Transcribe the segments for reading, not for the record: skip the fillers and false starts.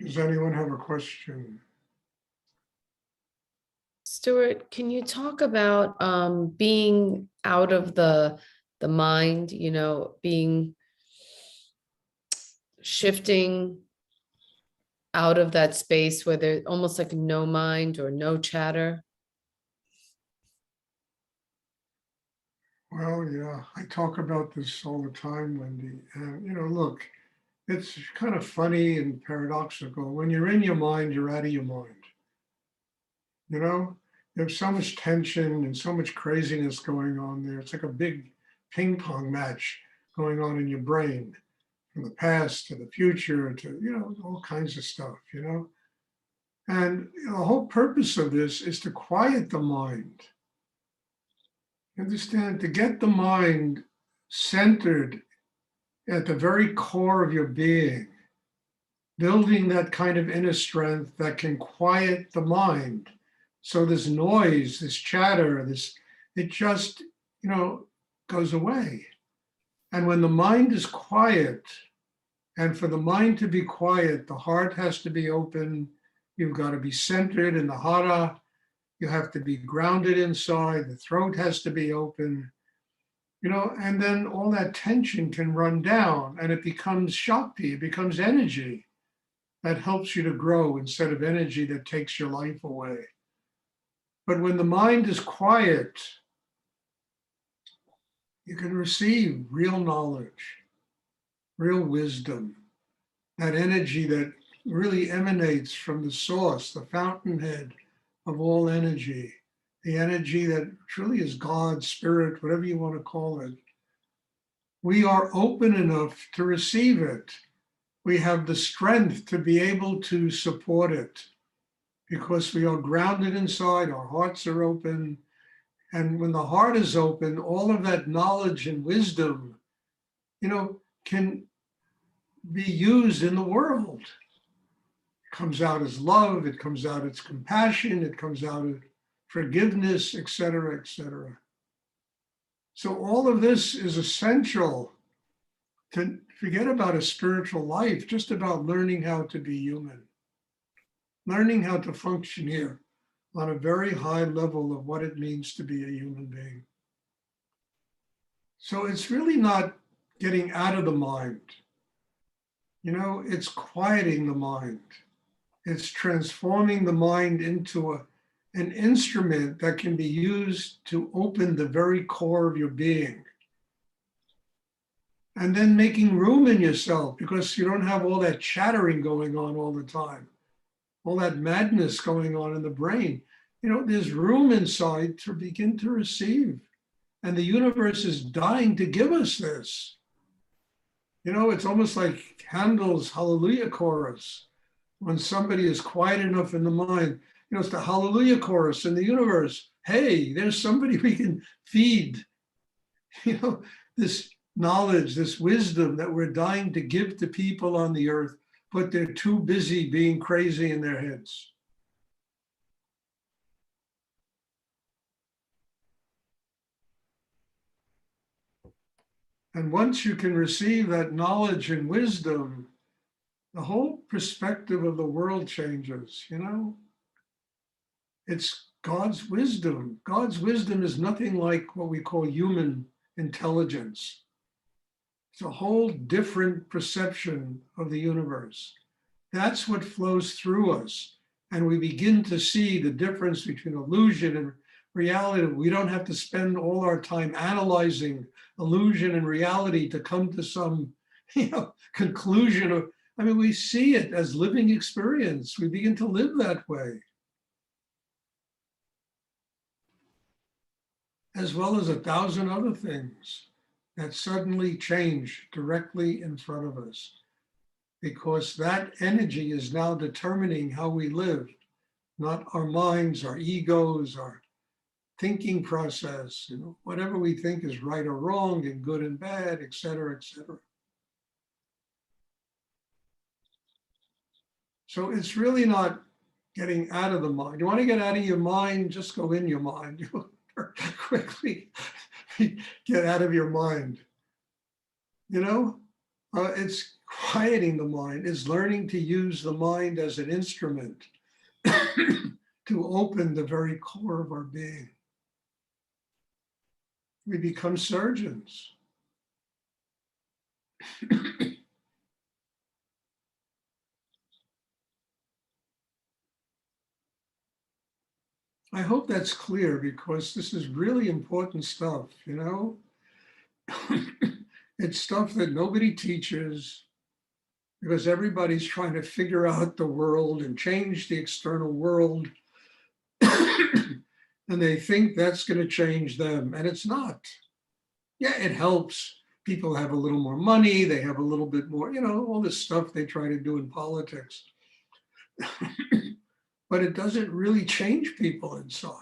Does anyone have a question? Stuart, can you talk about being out of the mind, being shifting out of that space where there's almost like no mind or no chatter? Well, yeah, I talk about this all the time, Wendy. Look, it's kind of funny and paradoxical. When you're in your mind, you're out of your mind. You know, there's so much tension and so much craziness going on there. It's like a big ping pong match going on in your brain, from the past to the future to, all kinds of stuff, And the whole purpose of this is to quiet the mind. Understand, to get the mind centered at the very core of your being, building that kind of inner strength that can quiet the mind. So this noise, this chatter, it just, goes away. And when the mind is quiet, and for the mind to be quiet, the heart has to be open. You've got to be centered in the hara. You have to be grounded inside. The throat has to be open. And then all that tension can run down and it becomes Shakti, it becomes energy that helps you to grow instead of energy that takes your life away. But when the mind is quiet, you can receive real knowledge, real wisdom, that energy that really emanates from the source, the fountainhead of all energy, the energy that truly is God, spirit, whatever you want to call it. We are open enough to receive it. We have the strength to be able to support it because we are grounded inside, our hearts are open. And when the heart is open, all of that knowledge and wisdom, can be used in the world. It comes out as love, it comes out as compassion, it comes out as forgiveness, et cetera, et cetera. So all of this is essential to forget about a spiritual life, just about learning how to be human, learning how to function here on a very high level of what it means to be a human being. So it's really not getting out of the mind. It's quieting the mind. It's transforming the mind into an instrument that can be used to open the very core of your being. And then making room in yourself because you don't have all that chattering going on all the time, all that madness going on in the brain. There's room inside to begin to receive. And the universe is dying to give us this. It's almost like Handel's Hallelujah chorus. When somebody is quiet enough in the mind, it's the Hallelujah chorus in the universe. Hey, there's somebody we can feed. This knowledge, this wisdom that we're dying to give to people on the earth, but they're too busy being crazy in their heads. And once you can receive that knowledge and wisdom, the whole perspective of the world changes, It's God's wisdom. God's wisdom is nothing like what we call human intelligence. It's a whole different perception of the universe. That's what flows through us. And we begin to see the difference between illusion and reality. We don't have to spend all our time analyzing illusion and reality to come to some conclusion of, we see it as living experience. We begin to live that way. As well as 1,000 other things that suddenly change directly in front of us. Because that energy is now determining how we live, not our minds, our egos, our thinking process, whatever we think is right or wrong and good and bad, et cetera, et cetera. So it's really not getting out of the mind. You want to get out of your mind, just go in your mind. You'll quickly get out of your mind. It's quieting the mind is learning to use the mind as an instrument to open the very core of our being. We become surgeons. I hope that's clear because this is really important stuff, you know? It's stuff that nobody teaches because everybody's trying to figure out the world and change the external world. And they think that's going to change them, and it's not. Yeah, it helps. People have a little more money, they have a little bit more, you know, all this stuff they try to do in politics. But it doesn't really change people inside.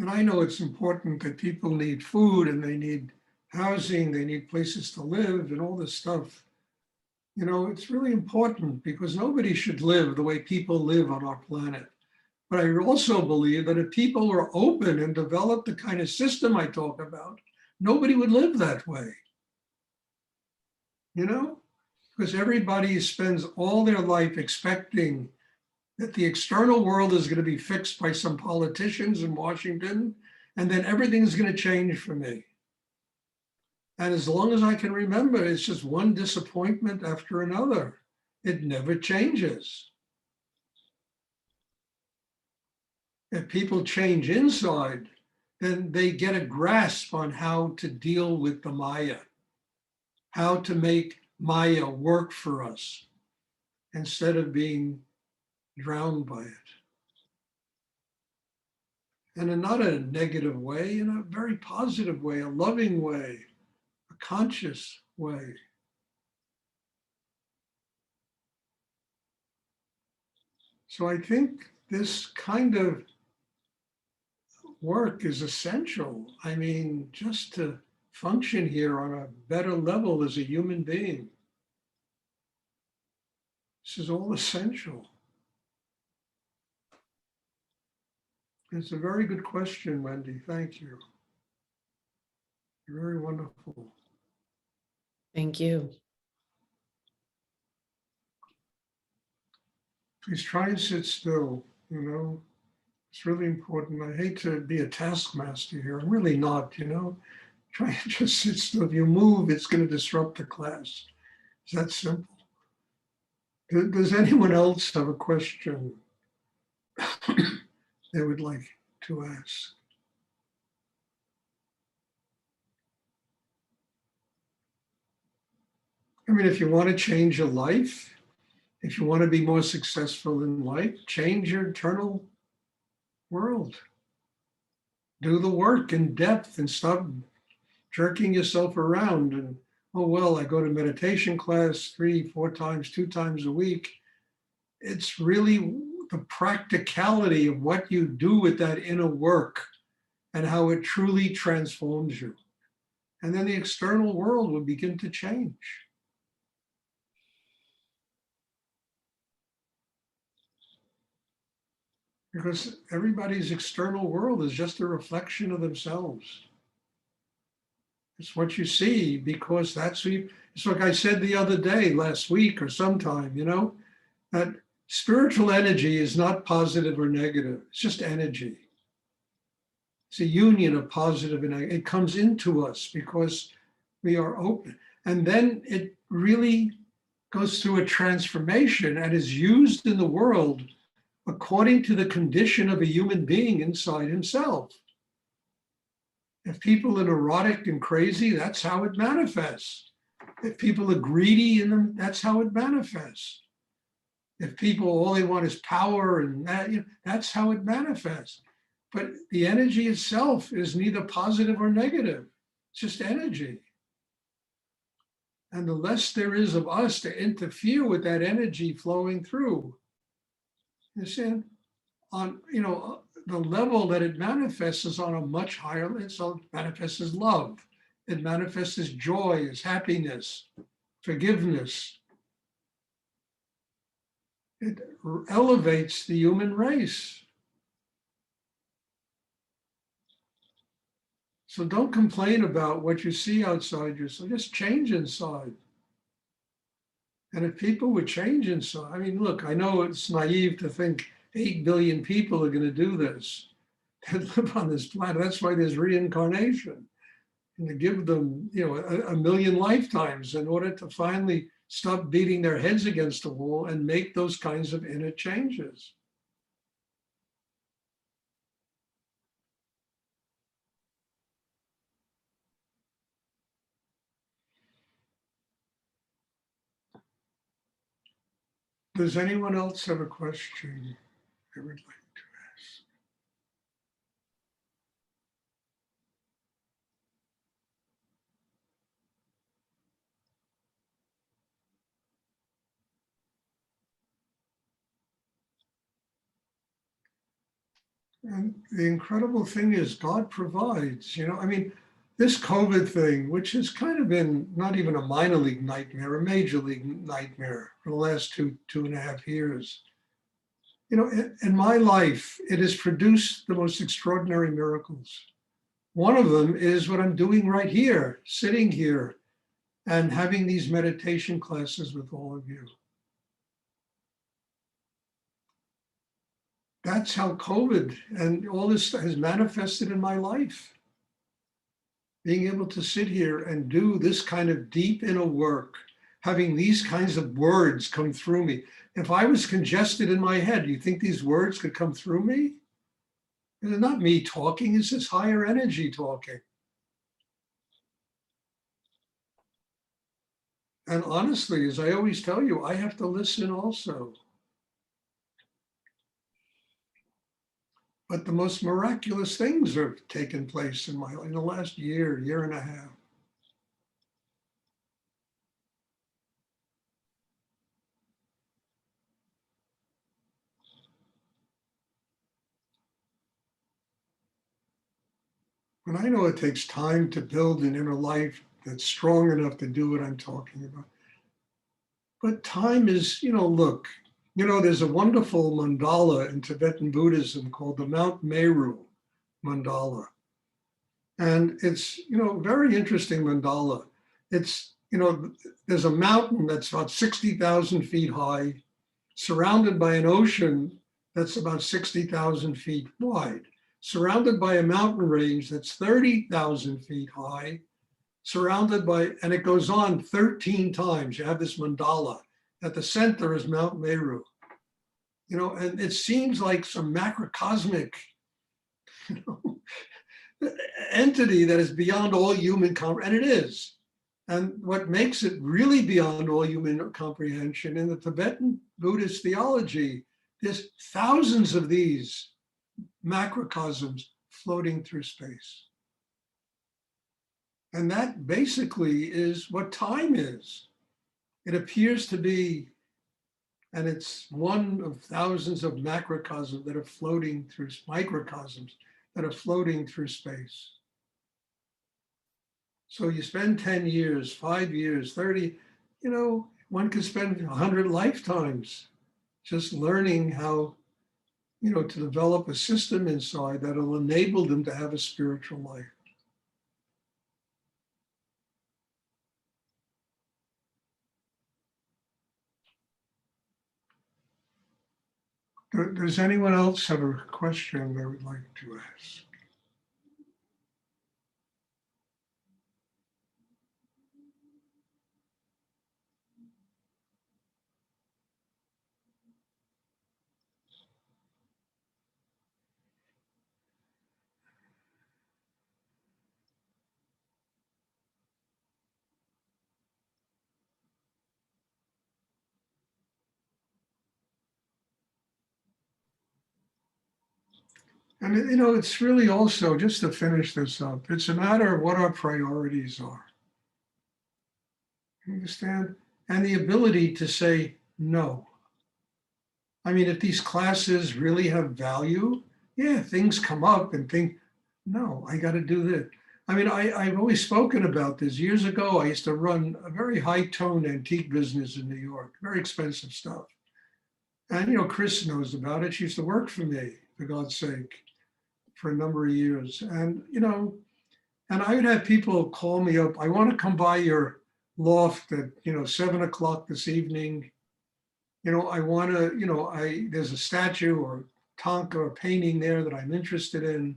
And I know it's important that people need food and they need housing, they need places to live and all this stuff. You know, it's really important because nobody should live the way people live on our planet. But I also believe that if people were open and developed the kind of system I talk about, nobody would live that way. You know, because everybody spends all their life expecting that the external world is going to be fixed by some politicians in Washington, and then everything's going to change for me. And as long as I can remember, it's just one disappointment after another. It never changes. If people change inside, then they get a grasp on how to deal with the Maya, how to make Maya work for us instead of being drowned by it. And in not a negative way, in a very positive way, a loving way, a conscious way. So I think this kind of work is essential. I mean, just to function here on a better level as a human being. This is all essential. It's a very good question, Wendy. Thank you. You're very wonderful. Thank you. Please try and sit still, you know. It's really important. I hate to be a taskmaster here. I'm really not, you know. Try and just sit still. If you move, it's going to disrupt the class. It's that simple. Does anyone else have a question they would like to ask? I mean, if you want to change your life, if you want to be more successful in life, change your internal world. Do the work in depth and stop jerking yourself around and, oh, well, I go to meditation class 3, 4 times, 2 times a week. It's really the practicality of what you do with that inner work and how it truly transforms you. And then the external world will begin to change. Because everybody's external world is just a reflection of themselves. It's what you see because that's what you, it's like I said the other day, last week or sometime, you know, that spiritual energy is not positive or negative. It's just energy. It's a union of positive and negative. It comes into us because we are open. And then it really goes through a transformation and is used in the world according to the condition of a human being inside himself. If people are neurotic and crazy, that's how it manifests. If people are greedy in them, that's how it manifests. If people, all they want is power and that, you know, that's how it manifests. But the energy itself is neither positive or negative. It's just energy. And the less there is of us to interfere with that energy flowing through, you see, on, you know, the level that it manifests is on a much higher, it manifests as love. It manifests as joy, as happiness, forgiveness. It elevates the human race. So don't complain about what you see outside yourself, just change inside. And if people would change inside, I mean, look, I know it's naive to think 8 billion people are going to do this, that live on this planet. That's why there's reincarnation. And to give them, a million lifetimes in order to finally stop beating their heads against the wall and make those kinds of inner changes. Does anyone else have a question they would like to ask? And the incredible thing is God provides, I mean, this COVID thing, which has kind of been not even a minor league nightmare, a major league nightmare for the last 2.5 years. In my life, it has produced the most extraordinary miracles. One of them is what I'm doing right here, sitting here and having these meditation classes with all of you. That's how COVID and all this has manifested in my life. Being able to sit here and do this kind of deep inner work, having these kinds of words come through me. If I was congested in my head, do you think these words could come through me? And it's not me talking, it's this higher energy talking. And honestly, as I always tell you, I have to listen also. But the most miraculous things have taken place in the last year and a half. And I know it takes time to build an inner life that's strong enough to do what I'm talking about. But time is, look, there's a wonderful mandala in Tibetan Buddhism called the Mount Meru mandala. And it's, very interesting mandala. It's, there's a mountain that's about 60,000 feet high, surrounded by an ocean that's about 60,000 feet wide, surrounded by a mountain range that's 30,000 feet high, surrounded by, and it goes on 13 times. You have this mandala. At the center is Mount Meru. And it seems like some macrocosmic, entity that is beyond all human comprehension, and it is. And what makes it really beyond all human comprehension in the Tibetan Buddhist theology, there's thousands of these macrocosms floating through space. And that basically is what time is. It appears to be, and it's one of thousands of macrocosms that are floating through, microcosms that are floating through space. So you spend 10 years, 5 years, 30, one could spend 100 lifetimes just learning how, to develop a system inside that'll enable them to have a spiritual life. Does anyone else have a question they would like to ask? And it's really also, just to finish this up, it's a matter of what our priorities are. You understand? And the ability to say no. I mean, if these classes really have value, yeah, things come up and think, no, I got to do this. I mean, I've always spoken about this. Years ago, I used to run a very high-tone antique business in New York, very expensive stuff. And, Chris knows about it. She used to work for me, for God's sake, for a number of years. And, and I would have people call me up. I want to come by your loft at, 7 o'clock this evening. I want to, there's a statue or Tonka or painting there that I'm interested in.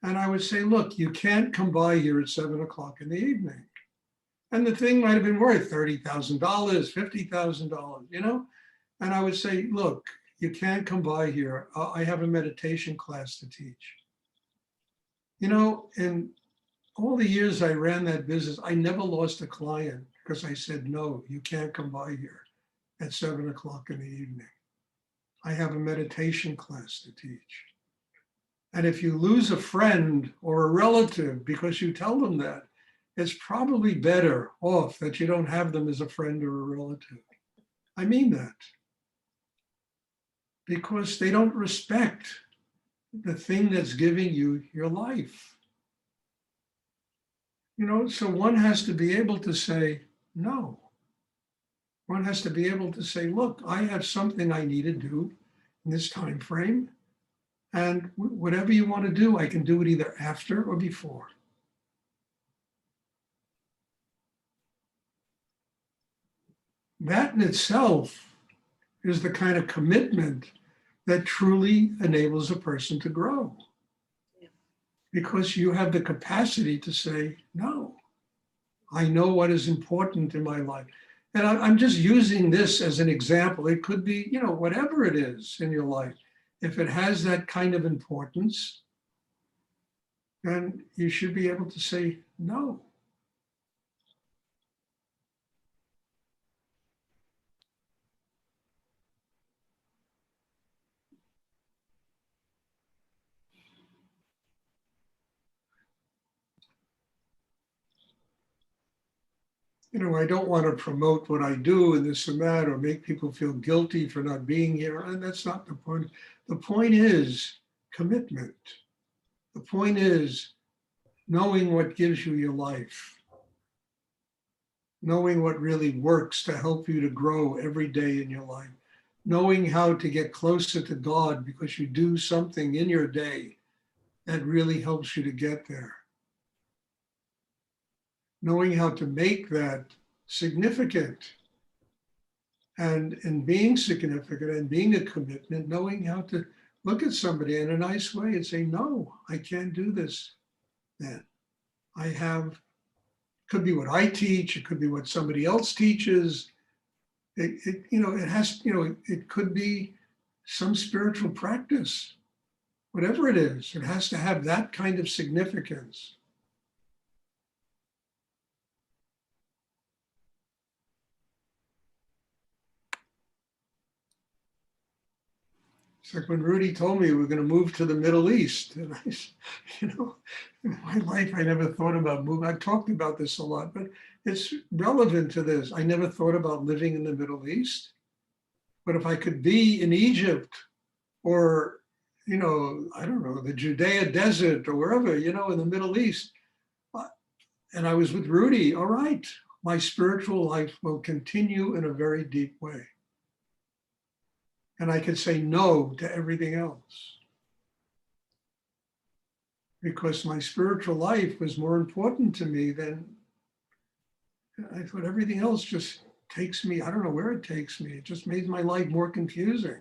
And I would say, look, you can't come by here at 7 o'clock in the evening. And the thing might have been worth $30,000, $50,000, And I would say, look, you can't come by here. I have a meditation class to teach. In all the years I ran that business, I never lost a client because I said, no, you can't come by here at 7 o'clock in the evening. I have a meditation class to teach. And if you lose a friend or a relative because you tell them that, it's probably better off that you don't have them as a friend or a relative. I mean that. Because they don't respect the thing that's giving you your life. So one has to be able to say no. One has to be able to say, look, I have something I need to do in this time frame. And whatever you want to do, I can do it either after or before. That in itself is the kind of commitment that truly enables a person to grow. Because you have the capacity to say, no, I know what is important in my life. And I'm just using this as an example. It could be, whatever it is in your life. If it has that kind of importance, then you should be able to say no. I don't want to promote what I do and this and that, or make people feel guilty for not being here. And that's not the point. The point is commitment. The point is knowing what gives you your life, knowing what really works to help you to grow every day in your life, knowing how to get closer to God because you do something in your day that really helps you to get there. Knowing how to make that significant. And in being significant and being a commitment, knowing how to look at somebody in a nice way and say, no, I can't do this then. Could be what I teach, it could be what somebody else teaches. It could be some spiritual practice, whatever it is, it has to have that kind of significance. It's like when Rudy told me we're going to move to the Middle East. And in my life, I never thought about moving. I've talked about this a lot, but it's relevant to this. I never thought about living in the Middle East. But if I could be in Egypt or, I don't know, the Judea desert or wherever, in the Middle East, and I was with Rudy, all right, my spiritual life will continue in a very deep way. And I could say no to everything else. Because my spiritual life was more important to me than I thought everything else just takes me, I don't know where it takes me. It just made my life more confusing.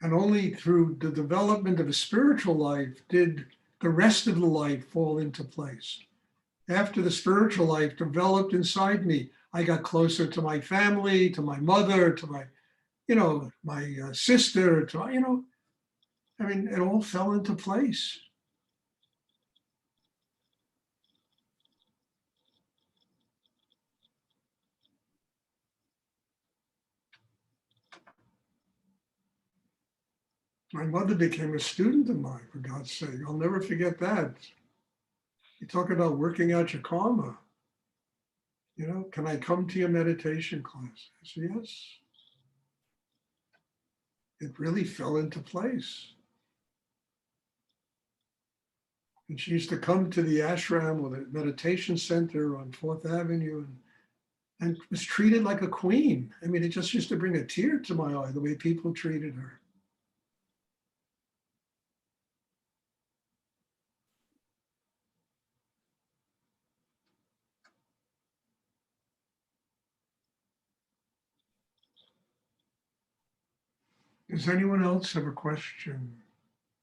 And only through the development of a spiritual life did the rest of the life fall into place. After the spiritual life developed inside me, I got closer to my family, to my mother, to my, my sister, to, it all fell into place. My mother became a student of mine, for God's sake. I'll never forget that. You talk about working out your karma. Can I come to your meditation class? I said, yes. It really fell into place. And she used to come to the ashram or the meditation center on 4th Avenue. and was treated like a queen. I mean, it just used to bring a tear to my eye, the way people treated her. Does anyone else have a question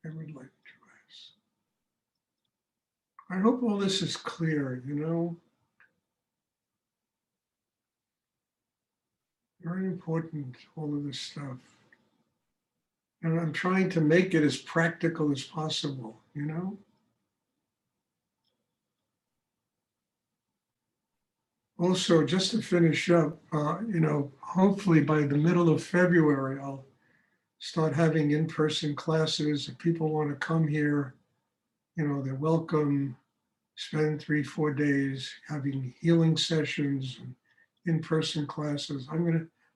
they would like to ask? I hope all this is clear, you know. Very important, all of this stuff. And I'm trying to make it as practical as possible, you know. Also, just to finish up, you know, hopefully by the middle of February, I'll start having in-person classes. If people want to come here, you know, they're welcome. Spend 3-4 days having healing sessions and in-person classes.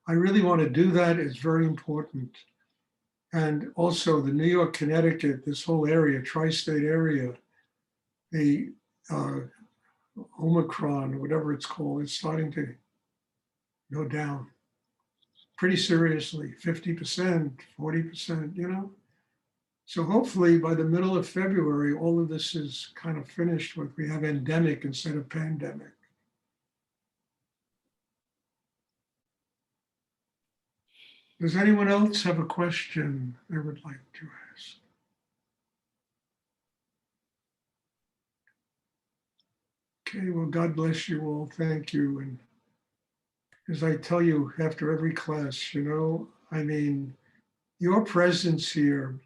I really want to do that. It's very important. And also the New York, Connecticut, this whole area, tri-state area, the Omicron, whatever it's called, it's starting to go down pretty seriously, 50%, 40%, you know? So hopefully by the middle of February, all of this is kind of finished with, we have endemic instead of pandemic. Does anyone else have a question they would like to ask? Okay, well, God bless you all. Thank you. And as I tell you after every class, you know, I mean, your presence here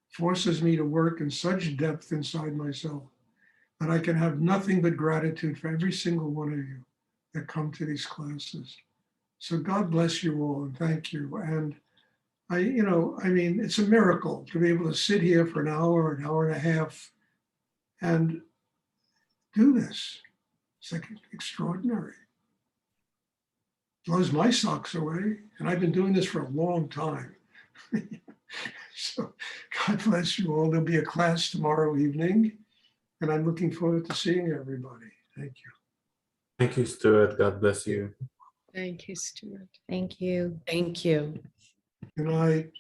forces me to work in such depth inside myself that I can have nothing but gratitude for every single one of you that come to these classes. So God bless you all and thank you. And you know, I mean, it's a miracle to be able to sit here for an hour and a half and do this. It's like extraordinary. Blows my socks away. And I've been doing this for a long time. So God bless you all. There'll be a class tomorrow evening. And I'm looking forward to seeing everybody. Thank you. Thank you, Stuart. God bless you. Thank you, Stuart. Thank you. Thank you. Good night.